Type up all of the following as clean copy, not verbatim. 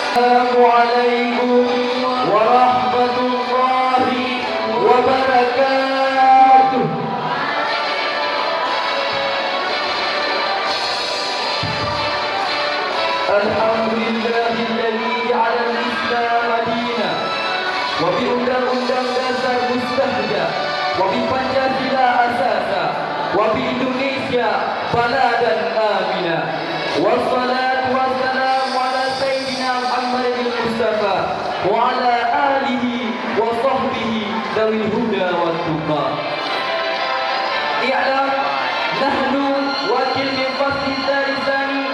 Assalamualaikum warahmatullahi wabarakatuh. Alhamdulillahilladzi ja'ala al-Islam madina wa bi undang-undang dasar mustahja wa bi Pancasila asasa wa bi Indonesia baladan amina. Wassalatu wassalamu ala sayyidina Muhammadin Mustafa wa ala alihi wa sahbihi dawil huda wa tuqa. I'lam nahnu wakil min fasli talisani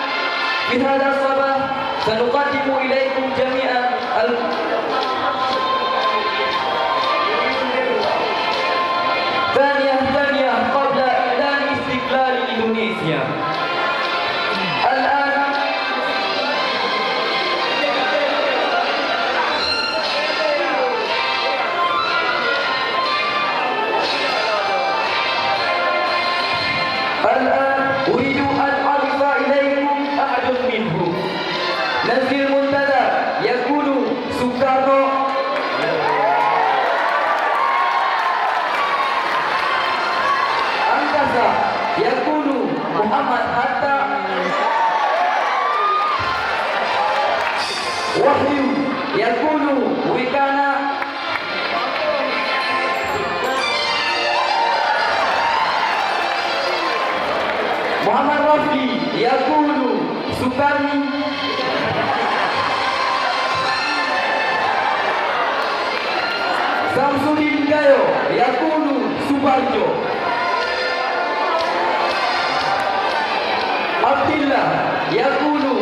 fi hadha sabah sanuqaddimu ilaikum jami'an ثانية قبل إعلان استقلال إندونيسيا. الآن أريد أن أضيف إليكم أحد منهم. نزل المنتدى يقول سوكارنو أنكسا يقول محمد حتى وحي يقول وكان Muhammad Rafi yaqulu Sukarni Samsudin Gayo yaqulu Subarjo Abdillah yaqulu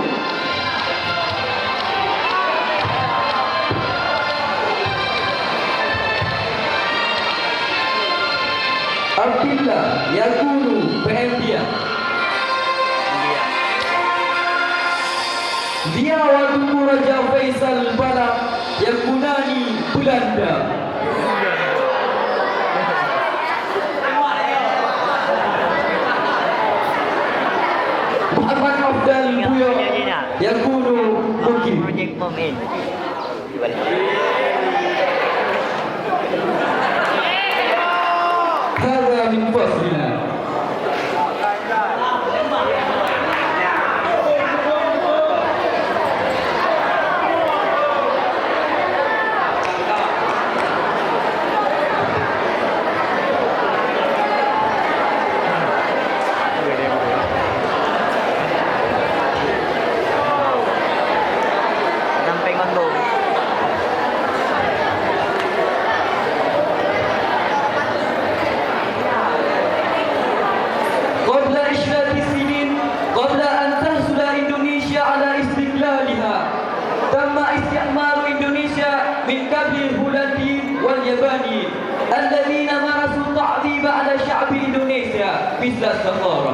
Perhentian. Dia waktu Raja Faisal Balak yang Yunani Belanda. Muhammad Afdal Buyo yang mungkin Projek Momin. Hada min faslina. Sampai ngondong. قبل إشراف السنين قبل أن تحصل إندونيسيا على استقلالها تم استعمار إندونيسيا من قبل الهولنديين واليابانيين الذين مارسوا التعذيب على شعب إندونيسيا مثل السقارة.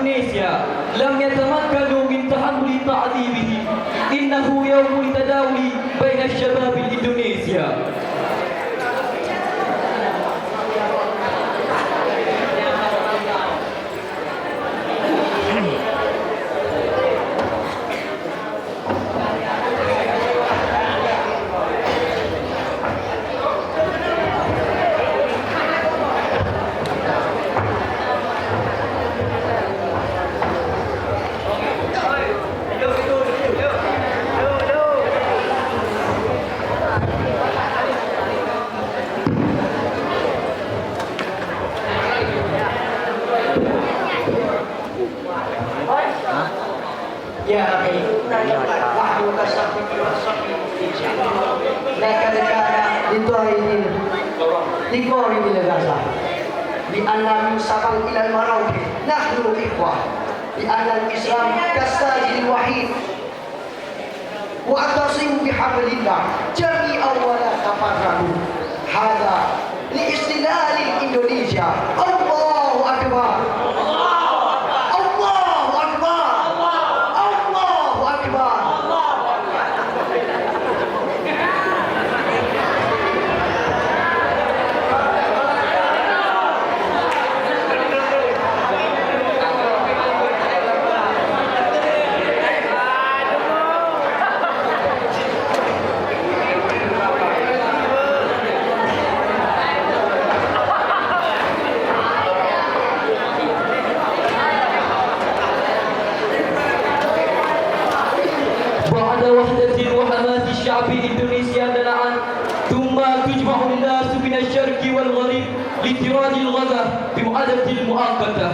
Indonesia lam yatamakkanu min tahammuli ta'dhibihi innahu yawmul tadawuli baina syabab Indonesia. Ya Rabbi, wahyu kasih negara itu ini dikori bilagasa di anam sabang ilal marauki nahnu ikhwah di anam Islam kastajil wahid wa atasimu bihablillah jami'an wa la tafarraqu hadha li istilal Indonesia. Allahu akbar. الشعب الإندونيسي الآن ثم تجمع الناس من الشرق والغرب لإنتراج الغزة بمعادلة المؤقتة.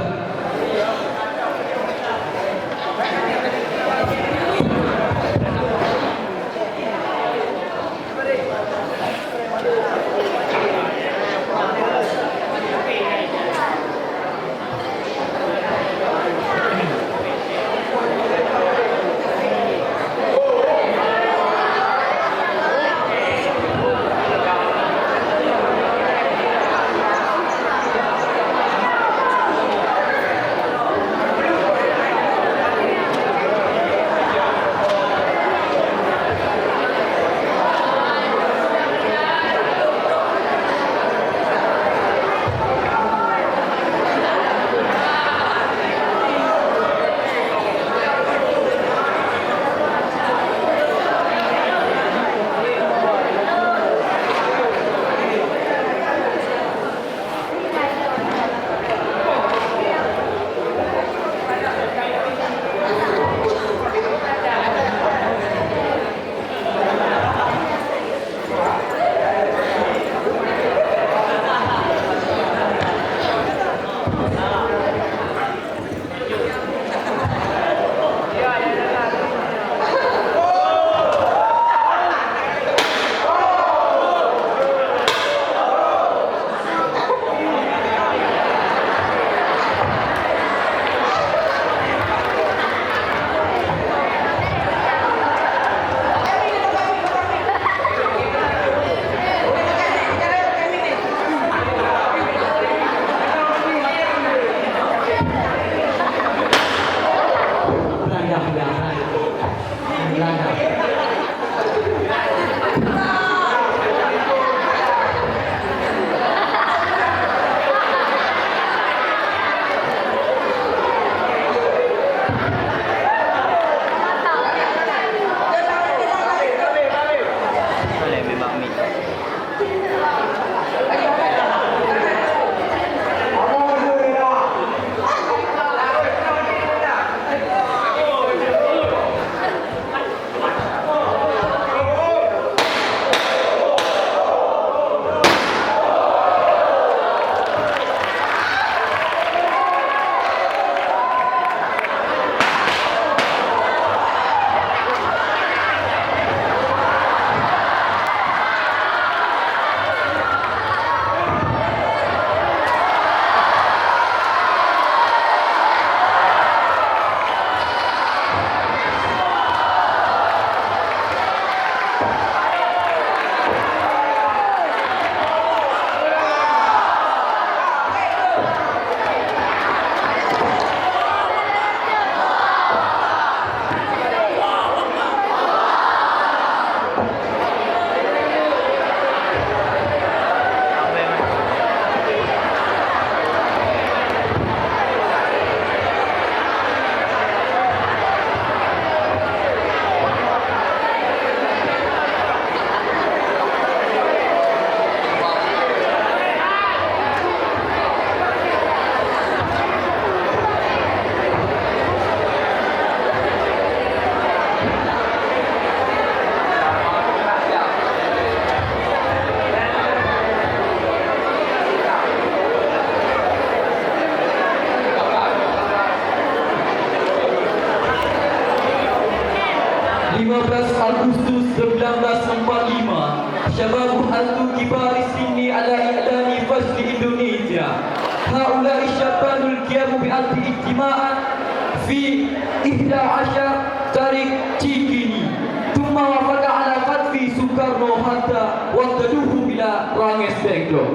15 Agustus 1945 Syababu Hantu Kibari Sini ala I'lani Fasli Indonesia Haulai Syabanul Qiyamu Bi'anti Ijtima'an Fi 11 Tarik Cikini Tumma wafaka ala Qadfi Soekarno Hatta Waqtaduhu bila Ranges Bengkok.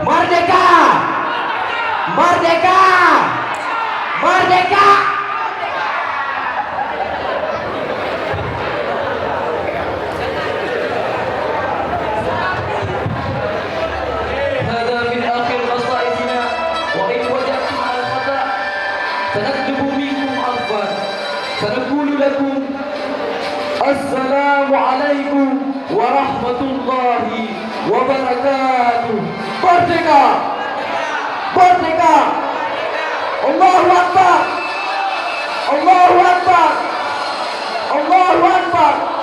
Merdeka! Merdeka! Merdeka! هذا من آخر خصائصنا وإن وجدتم الخطأ سنكتب منكم عفوا سنقول لكم السلام عليكم ورحمة الله وبركاته. Merdeka! Merdeka! Allahu Akbar! Allahu Akbar! Allahu Akbar!